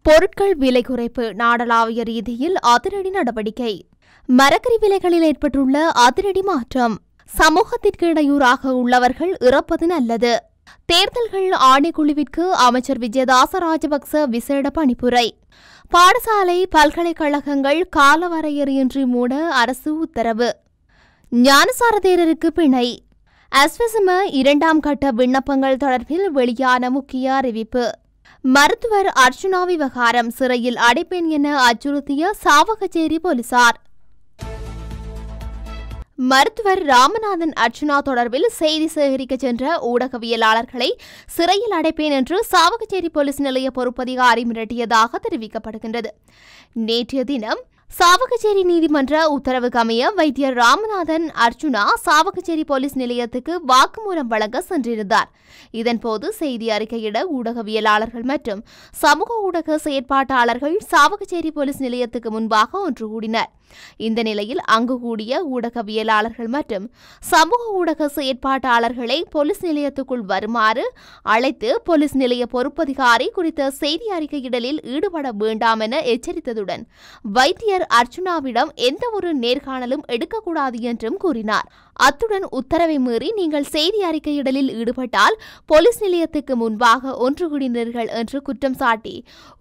பொருட்கள் விலை குறைப்பு நாடளாவிய ரீதியில் அதிரடி நடவடிக்கை. மரக்கறி விலைகளில் ஏற்பட்டுள்ள அதிரடி மாற்றம். சமூகத்திற்கு இடையூறாக உள்ளவர்கள் இறப்பது நல்லது. தேர்தல்கள் ஆணைக்குழுவிற்கு அமைச்சர் விஜயதாச ராஜபக்ச விசேட பணிப்புரை. பாடசாலை பல்கலைக்கழகங்கள் காலவரையறையின்றி மூட அரசு உத்தரவு. ஞானசார தேரருக்கு பிணை. அஸ்வசம 2ஆம் கட்ட விண்ணப்பங்கள் தொடர்பில் வெளியான முக்கிய அறிவிப்பு. மருத்துவர் அர்ச்சுனா விவகாரம் சிறையில் அடைப்பேன் என அச்சுறுத்திய சாவகச்சேரி போலீசார். மருத்துவர் ராமநாதன் அர்ச்சுனா தொடர்பில் செய்தி சேகரிக்க சென்ற ஊடகவியலாளர்களை சிறையில் அடைப்பேன் என்று சாவகச்சேரி போலீஸ் நிலைய பொறுப்பதிகாரி மிரட்டியதாக தெரிவிக்கப்படுகின்றது. நேற்றைய தினம் சாவகச்சேரி நீதிமன்ற உத்தரவுக்கு அமைய வைத்தியர் ராமநாதன் அர்ச்சுனா சாவகச்சேரி போலீஸ் நிலையத்துக்கு வாக்குமூலம் வழங்க சென்றிருந்தார். இதன்போது செய்தி அறிக்கையிட ஊடகவியலாளர்கள் மற்றும் சமூக ஊடக செயற்பாட்டாளர்கள் சாவகச்சேரி போலீஸ் நிலையத்துக்கு முன்பாக ஒன்று கூடினர். இந்த நிலையில் அங்கு கூடிய ஊடகவியலாளர்கள் மற்றும் சமூக ஊடக செயற்பாட்டாளர்களை போலீஸ் நிலையத்துக்குள் வருமாறு அழைத்து போலீஸ் நிலைய பொறுப்பதிகாரி குறித்த செய்தி அறிக்கையிடலில் ஈடுபட வேண்டாம் என எச்சரித்ததுடன் வைத்தியர் அர்ச்சுனாவிடம் எந்த ஒரு நேர்காணலும் எடுக்கக்கூடாது என்றும் கூறினார். அத்துடன் உத்தரவை மீறி நீங்கள் செய்தி அறிக்கையிடலில் ஈடுபட்டால் போலீஸ் நிலையத்துக்கு முன்பாக ஒன்று கூடினீர்கள் என்று குற்றம் சாட்டி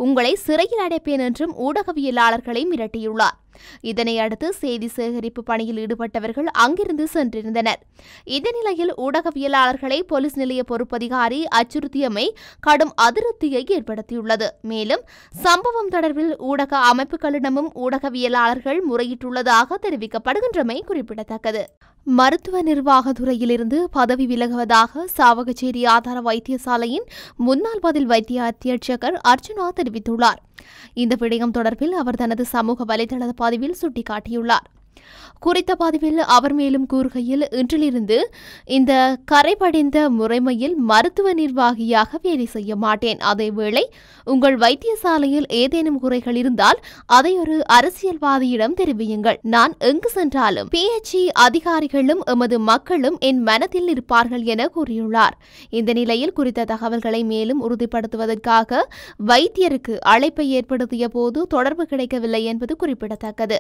உங்களை சிறையில் அடைப்பேன் என்றும் ஊடகவியலாளர்களை மிரட்டியுள்ளார். இதனையடுத்து செய்தி சேகரிப்பு பணியில் ஈடுபட்டவர்கள் அங்கிருந்து சென்றிருந்தனர். இந்த நிலையில் ஊடகவியலாளர்களை போலீஸ் நிலைய பொறுப்பதிகாரி அச்சுறுத்தியமை கடும் அதிருப்தியை ஏற்படுத்தியுள்ளது. மேலும் சம்பவம் தொடர்பில் ஊடக அமைப்புகளிடமும் ஊடகவியலாளர்கள் முறையிட்டுள்ளதாக தெரிவிக்கப்படுகின்றமை குறிப்பிடத்தக்கது. மருத்துவ நிர்வாகத்துறையிலிருந்து பதவி விலகுவதாக சாவகச்சேரி ஆதார வைத்தியசாலையின் முன்னாள் பதில் வைத்திய அத்தியட்சகர் அர்ச்சுனா தெரிவித்துள்ளார். இந்த விடயம் தொடர்பில் அவர் தனது சமூக வலைதள பதிவில் சுட்டிக்காட்டியுள்ளார். குறித்த பதிவில் அவர் மேலும் கூறுகையில், இன்றிலிருந்து இந்த கரைபடிந்த முறைமையில் மருத்துவ நிர்வாகியாக வேலை செய்ய மாட்டேன். அதேவேளை உங்கள் வைத்தியசாலையில் ஏதேனும் குறைகள் இருந்தால் அதை ஒரு அரசியல்வாதியிடம் தெரிவியுங்கள். நான் எங்கு சென்றாலும் PHE அதிகாரிகளும் எமது மக்களும் என் மனத்தில் இருப்பார்கள் என கூறியுள்ளார். இந்த நிலையில் குறித்த தகவல்களை மேலும் உறுதிப்படுத்துவதற்காக வைத்தியருக்கு அழைப்பை ஏற்படுத்திய போது தொடர்பு கிடைக்கவில்லை என்பது குறிப்பிடத்தக்கது.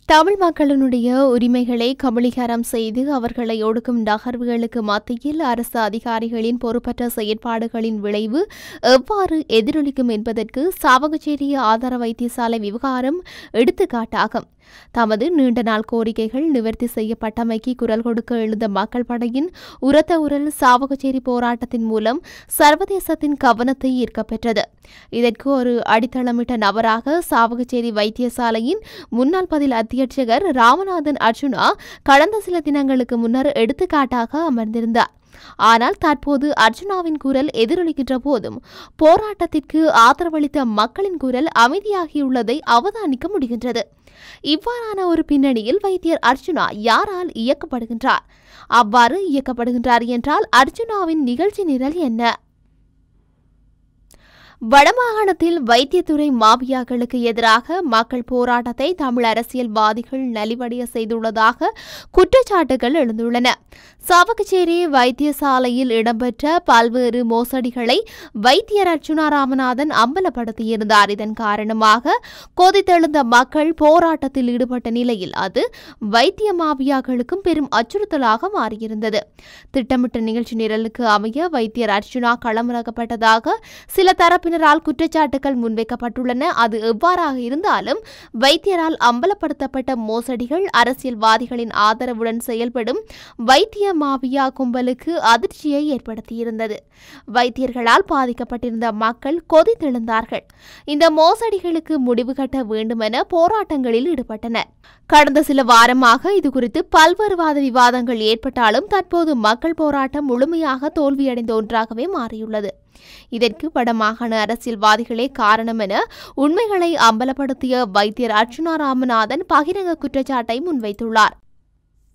தமிழ் மக்களினுடைய உரிமைகளை கபளீகரம் செய்து அவர்களை ஒடுக்கும் நகர்வுகளுக்கு மத்தியில் அரசு அதிகாரிகளின் பொறுப்பற்ற செயற்பாடுகளின் விளைவு எவ்வாறு எதிரொலிக்கும் என்பதற்கு சாவகச்சேரி ஆதார வைத்தியசாலை விவகாரம் எடுத்துக்காட்டாகும். தமது நீண்ட நாள் கோரிக்கைகள் நிவர்த்தி செய்யப்பட்டமைக்கு குரல் கொடுக்க எழுந்த மக்கள் படையின் உரத்த உரல் சாவகச்சேரி போராட்டத்தின் மூலம் சர்வதேசத்தின் கவனத்தை ஈர்க்கப்பெற்றது. இதற்கு ஒரு அடித்தளமிட்ட நபராக சாவகச்சேரி வைத்தியசாலையின் முன்னாள் பதில் அத்தியட்சகர் ராமநாதன் அர்ச்சுனா கடந்த சில தினங்களுக்கு முன்னர் எடுத்துக்காட்டாக அமர்ந்திருந்தார். ஆனால் தற்போது அர்ச்சுனாவின் குரல் எதிரொலிக்கின்ற போதும் போராட்டத்திற்கு ஆதரவளித்த மக்களின் குரல் அமைதியாகியுள்ளதை அவதானிக்க முடிகின்றது. இவ்வாறான ஒரு பின்னணியில் வைத்தியர் அர்ச்சுனா யாரால் இயக்கப்படுகின்றார்? அவ்வாறு இயக்கப்படுகின்றார் என்றால் அர்ச்சுனாவின் நிகழ்ச்சி நிரல் என்ன? வடமாகாணத்தில் வைத்தியத்துறை மாபியாக்களுக்கு எதிராக மக்கள் போராட்டத்தை தமிழ் அரசியல்வாதிகள் நலிவடைய செய்துள்ளதாக குற்றச்சாட்டுகள் எழுந்துள்ளன. சாவகச்சேரி வைத்தியசாலையில் இடம்பெற்ற பல்வேறு மோசடிகளை வைத்தியர் அர்ச்சுனா ராமநாதன் அம்பலப்படுத்தியிருந்தார். இதன் காரணமாக கொதித்தெழுந்த மக்கள் போராட்டத்தில் ஈடுபட்ட நிலையில் அது வைத்திய மாபியாக்களுக்கும் பெரும் அச்சுறுத்தலாக மாறியிருந்தது. திட்டமிட்ட நிகழ்ச்சி நிரலுக்கு அமைய வைத்தியர் அர்ச்சுனா களமிறக்கப்பட்டதாக சில தரப்பினரால் குற்றச்சாட்டுகள் முன்வைக்கப்பட்டுள்ளன. அது எவ்வாறாக இருந்தாலும் வைத்தியரால் அம்பலப்படுத்தப்பட்ட மோசடிகள் அரசியல்வாதிகளின் ஆதரவுடன் செயல்படும் வைத்திய மாபியா கும்பலுக்கு அதிர்ச்சியை ஏற்படுத்தியிருந்தது. வைத்தியர்களால் பாதிக்கப்பட்டிருந்த மக்கள் கொதித்தெழுந்தார்கள். இந்த மோசடிகளுக்கு முடிவு கட்ட வேண்டுமென போராட்டங்களில் ஈடுபட்டனர். கடந்த சில வாரமாக இதுகுறித்து பல்வேறு வாத விவாதங்கள் ஏற்பட்டாலும் தற்போது மக்கள் போராட்டம் முழுமையாக தோல்வியடைந்த ஒன்றாகவே மாறியுள்ளது. இதற்கு வடமாகாண அரசியல்வாதிகளே காரணம் என உண்மைகளை அம்பலப்படுத்திய வைத்தியர் அர்ச்சுனா ராமநாதன் பகிரங்க குற்றச்சாட்டை முன்வைத்துள்ளார்.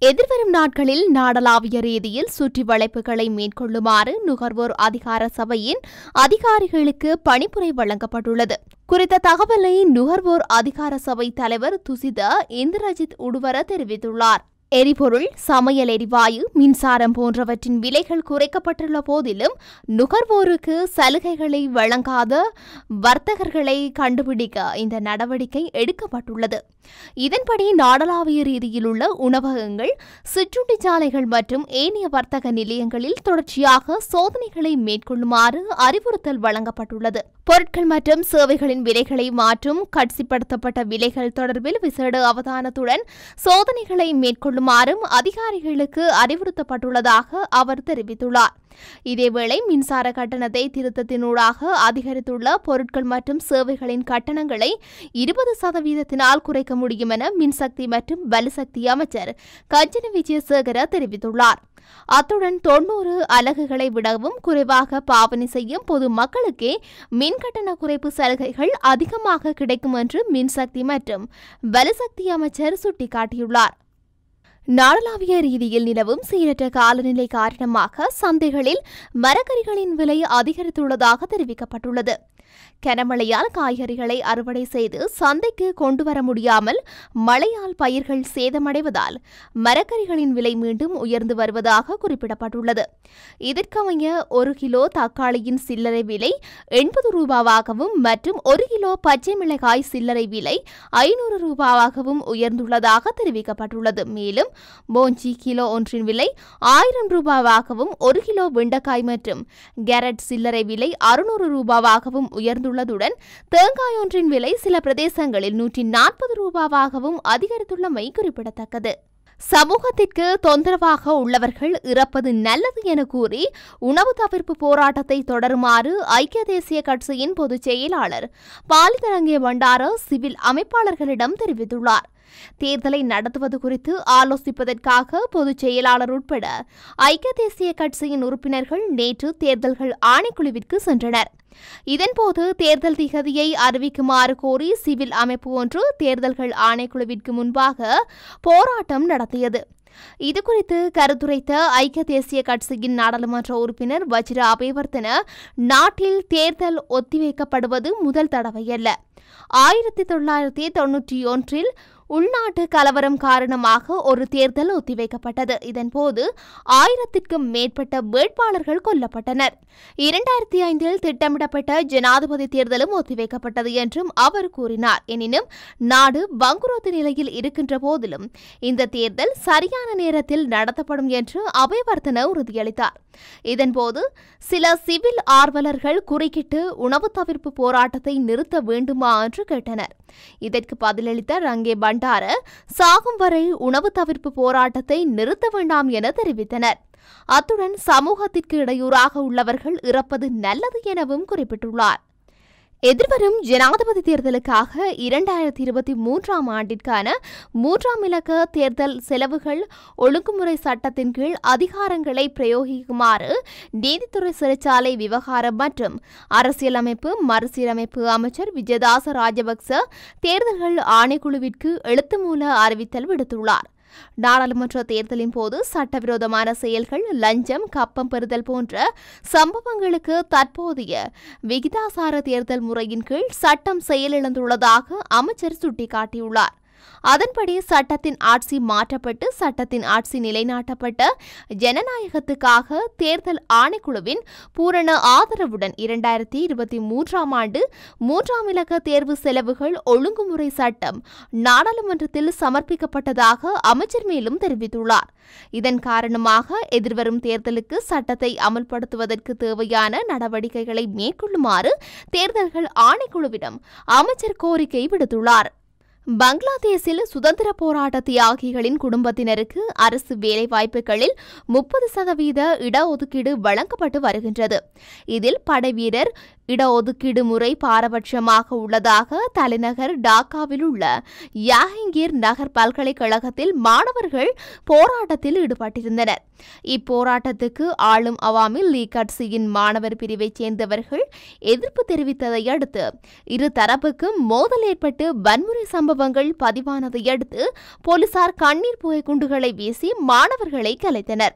எதிர்வரும் நாட்களில் நாடளாவிய ரீதியில் சுற்றி வளைப்புகளை மேற்கொள்ளுமாறு நுகர்வோர் அதிகார சபையின் அதிகாரிகளுக்கு பணிப்புரை வழங்கப்பட்டுள்ளது. குறித்த தகவலை நுகர்வோர் அதிகார சபை தலைவர் துசித இந்திரஜித் உடுவர தெரிவித்துள்ளார். எரிபொருள், சமையல் எரிவாயு, மின்சாரம் போன்றவற்றின் விலைகள் குறைக்கப்பட்டுள்ள போதிலும் நுகர்வோருக்கு சலுகைகளை வழங்காத வர்த்தகர்களை கண்டுபிடிக்க இந்த நடவடிக்கை எடுக்கப்பட்டுள்ளது. இதன்படி நாடளாவிய ரீதியில் உள்ள உணவகங்கள், சிற்றுண்டிச்சாலைகள் மற்றும் ஏனைய வர்த்தக நிலையங்களில் தொடர்ச்சியாக சோதனைகளை மேற்கொள்ளுமாறு அறிவுறுத்தல் வழங்கப்பட்டுள்ளது. பொருட்கள் மற்றும் சேவைகளின் விலைகளை மாற்றும் கட்சிப்படுத்தப்பட்ட விலைகள் தொடர்பில் விசேட அவதானத்துடன் சோதனைகளை மேற்கொள்ளுமாறும் அதிகாரிகளுக்கு அறிவுறுத்தப்பட்டுள்ளதாக அவர் தெரிவித்துள்ளார். இதேவேளை மின்சார கட்டணத்தை திருத்தத்தினூடாக அதிகரித்துள்ள பொருட்கள் மற்றும் சேவைகளின் கட்டணங்களை 20% குறைக்க முடியும் என மின்சக்தி மற்றும் வலுசக்தி அமைச்சர் கஞ்சன விஜயசேகர தெரிவித்துள்ளார். அத்துடன் 90 அலகுகளை விடவும் குறைவாக பாவனை செய்யும் பொது மக்களுக்கே மின்கட்டண குறைப்பு சலுகைகள் அதிகமாக கிடைக்கும் என்று மின்சக்தி மற்றும் வலுசக்தி அமைச்சர் சுட்டிக்காட்டியுள்ளார். நாடளாவிய ரீதியில் நிலவும் சீரற்ற காலநிலை காரணமாக சந்தைகளில் மரக்கறிகளின் விலை அதிகரித்துள்ளதாக தெரிவிக்கப்பட்டுள்ளது. கனமழையால் காய்கறிகளை அறுவடை செய்து சந்தைக்கு கொண்டுவர முடியாமல் மழையால் பயிர்கள் சேதமடைவதால் மரக்கறிகளின் விலை மீண்டும் உயர்ந்து வருவதாக குறிப்பிடப்பட்டுள்ளது. இதற்கமைய 1 கிலோ தக்காளியின் சில்லறை விலை 80 ரூபாவாகவும் மற்றும் 1 கிலோ பச்சை மிளகாய் சில்லறை விலை 500 ரூபாவாகவும் உயர்ந்துள்ளதாக தெரிவிக்கப்பட்டுள்ளது. மேலும் போஞ்சி கிலோ ஒன்றின் விலை 1000 ரூபாவாகவும் 1 கிலோ வெண்டைக்காய் மற்றும் கேரட் சில்லறை விலை 600 ரூபாவாகவும் உயர்ந்துள்ளதுடன் தேங்காய் ஒன்றின் விலை சில பிரதேசங்களில் 140 ரூபாவாகவும் அதிகரித்துள்ளமை குறிப்பிடத்தக்கது. சமூகத்திற்கு தொந்தரவாக உள்ளவர்கள் இறப்பது நல்லது என கூறி உணவு தவிர்ப்பு போராட்டத்தை தொடருமாறு ஐக்கிய தேசிய கட்சியின் பொதுச் செயலாளர் பாலிதரங்கே பண்டார சிவில் அமைப்பாளர்களிடம் தெரிவித்துள்ளார். தேர்தலை நடத்துவது குறித்து ஆலோசிப்பதற்காக பொதுச் செயலாளர் உட்பட ஐக்கிய தேசிய கட்சியின் உறுப்பினர்கள் நேற்று தேர்தல்கள் ஆணைக்குழுவிற்கு சென்றனர். இதன்போது தேர்தல் திகதியை அறிவிக்குமாறு கோரி சிவில் அமைப்பு ஒன்று தேர்தல்கள் ஆணைக்குழுவிற்கு முன்பாக போராட்டம் நடத்தியது. இதுகுறித்து கருத்துரைத்த ஐக்கிய தேசிய கட்சியின் நாடாளுமன்ற உறுப்பினர் வஜிர அபேவர்த்தன, நாட்டில் தேர்தல் ஒத்திவைக்கப்படுவது முதல் தடவையல்ல. 1991 உள்நாட்டு கலவரம் காரணமாக ஒரு தேர்தல் ஒத்திவைக்கப்பட்டது. இதன்போது 1000க்கும் மேற்பட்ட வேட்பாளர்கள் கொல்லப்பட்டனர். 2005 திட்டமிடப்பட்ட ஜனாதிபதி தேர்தலும் ஒத்திவைக்கப்பட்டது என்றும் அவர் கூறினார். எனினும் நாடு வங்குரோத்து நிலையில் இருக்கின்ற போதிலும் இந்த தேர்தல் சரியான நேரத்தில் நடத்தப்படும் என்று அபேவர்த்தன உறுதியளித்தார். இதன்போது சில சிவில் ஆர்வலர்கள் குறுக்கிட்டு உணவு தவிர்ப்பு போராட்டத்தை நிறுத்த வேண்டுமா என்று கேட்டனர். இதற்கு பதிலளித்த ரங்கே பண்டார, சாகும் வரை உணவு தவிர்ப்பு போராட்டத்தை நிறுத்த வேண்டாம் என தெரிவித்தனர். அத்துடன் சமூகத்திற்கு இடையூறாக உள்ளவர்கள் இறப்பது நல்லது எனவும் குறிப்பிட்டுள்ளார். எதிர்வரும் ஜனாதிபதி தேர்தலுக்காக 2023 ஆண்டிற்கான 3ஆம் இலக்க தேர்தல் செலவுகள் ஒழுங்குமுறை சட்டத்தின் கீழ் அதிகாரங்களை பிரயோகிக்குமாறு நீதித்துறை சிறைச்சாலை விவகாரம் மற்றும் அரசியலமைப்பு மறுசீரமைப்பு அமைச்சர் விஜயதாச ராஜபக்ச தேர்தல்கள் ஆணைக்குழுவிற்கு எழுத்துமூல அறிவித்தல் விடுத்துள்ளார். நாடாளுமன்ற தேர்தலின் போது சட்டவிரோதமான செயல்கள், லஞ்சம், கப்பம் பெறுதல் போன்ற சம்பவங்களுக்கு தற்போதைய விகிதாசார தேர்தல் முறையின் கீழ் சட்டம் செயலிழந்துள்ளதாக அமைச்சர் சுட்டிக்காட்டியுள்ளார். அதன்படி சட்டத்தின் ஆட்சி மாற்றப்பட்டு சட்டத்தின் ஆட்சி நிலைநாட்டப்பட்ட ஜனநாயகத்துக்காக தேர்தல் ஆணைக்குழுவின் பூரண ஆதரவுடன் 2023 ஆண்டு 3ஆம் இலக்க தேர்வு செலவுகள் ஒழுங்குமுறை சட்டம் நாடாளுமன்றத்தில் சமர்ப்பிக்கப்பட்டதாக அமைச்சர் மேலும் தெரிவித்துள்ளார். இதன் காரணமாக எதிர்வரும் தேர்தலுக்கு சட்டத்தை அமல்படுத்துவதற்கு தேவையான நடவடிக்கைகளை மேற்கொள்ளுமாறு தேர்தல்கள் ஆணைக்குழுவிடம் அமைச்சர் கோரிக்கை விடுத்துள்ளார். பங்களாதேஷில் சுதந்திர போராட்ட தியாகிகளின் குடும்பத்தினருக்கு அரசு வேலைவாய்ப்புகளில் 30% இடஒதுக்கீடு வழங்கப்பட்டு வருகின்றது. இதில் படைவீரர் இடஒதுக்கீடு முறை பாரபட்சமாக உள்ளதாக தலைநகர் டாக்காவில் உள்ள யாஹிங்கீர் நகர் பல்கலைக்கழகத்தில் மாணவர்கள் போராட்டத்தில் ஈடுபட்டிருந்தனர். இப்போராட்டத்துக்கு ஆளும் அவாமி லீக் கட்சியின் மாணவர் பிரிவைச் சேர்ந்தவர்கள் எதிர்ப்பு தெரிவித்ததை அடுத்து இரு தரப்புக்கும் மோதல் ஏற்பட்டு வன்முறை சம்பவங்கள் பதிவானதை அடுத்து போலீசார் கண்ணீர் புகை குண்டுகளை வீசி மாணவர்களை கலைத்தனர்.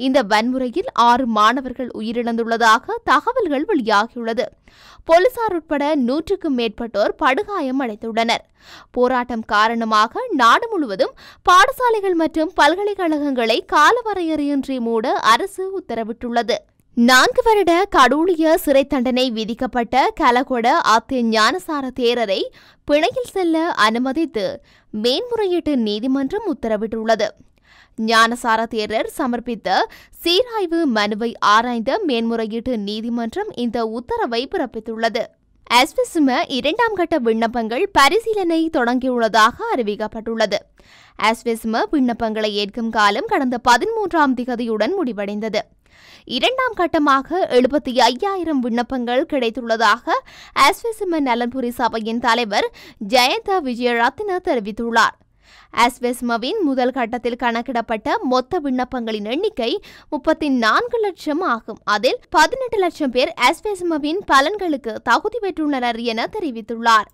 இந்த வன்முறையில் 6 மாணவர்கள் உயிரிழந்துள்ளதாக தகவல்கள் வெளியாகியுள்ளது. போலீசார் உட்பட 100க்கும் மேற்பட்டோர் படுகாயம் அடைந்துள்ளனர். போராட்டம் காரணமாக நாடு முழுவதும் பாடசாலைகள் மற்றும் பல்கலைக்கழகங்களை காலவரையறையின்றி மூட அரசு உத்தரவிட்டுள்ளது. 4 வருட கடூழிய சிறை தண்டனை விதிக்கப்பட்ட கலகொட அத்தே ஞானசார தேரரை பிணையில் செல்ல அனுமதித்து மேன்முறையீட்டு நீதிமன்றம் உத்தரவிட்டுள்ளது. ஞானசார தேரர் சமர்ப்பித்த சீராய்வு மனுவை ஆராய்ந்த மேன்முறையீட்டு நீதிமன்றம் இந்த உத்தரவை பிறப்பித்துள்ளது. அஸ்வெசும 2ஆம் கட்ட விண்ணப்பங்கள் பரிசீலனை தொடங்கியுள்ளதாக அறிவிக்கப்பட்டுள்ளது. அஸ்வெசும விண்ணப்பங்களை ஏற்கும் காலம் கடந்த 13ஆம் திகதியுடன் முடிவடைந்தது. 2ஆம் கட்டமாக 75,000 விண்ணப்பங்கள் கிடைத்துள்ளதாக அஸ்வெசும நலன்புரி சபையின் தலைவர் ஜெயந்த விஜயரத்ன தெரிவித்துள்ளார். அஸ்வெசுமவின் முதல் கட்டத்தில் கணக்கிடப்பட்ட மொத்த விண்ணப்பங்களின் எண்ணிக்கை 34 லட்சம் ஆகும். அதில் 18 லட்சம் பேர் அஸ்வெசுமவின் பலன்களுக்கு தகுதி பெற்றுள்ளனர் என தெரிவித்துள்ளார்.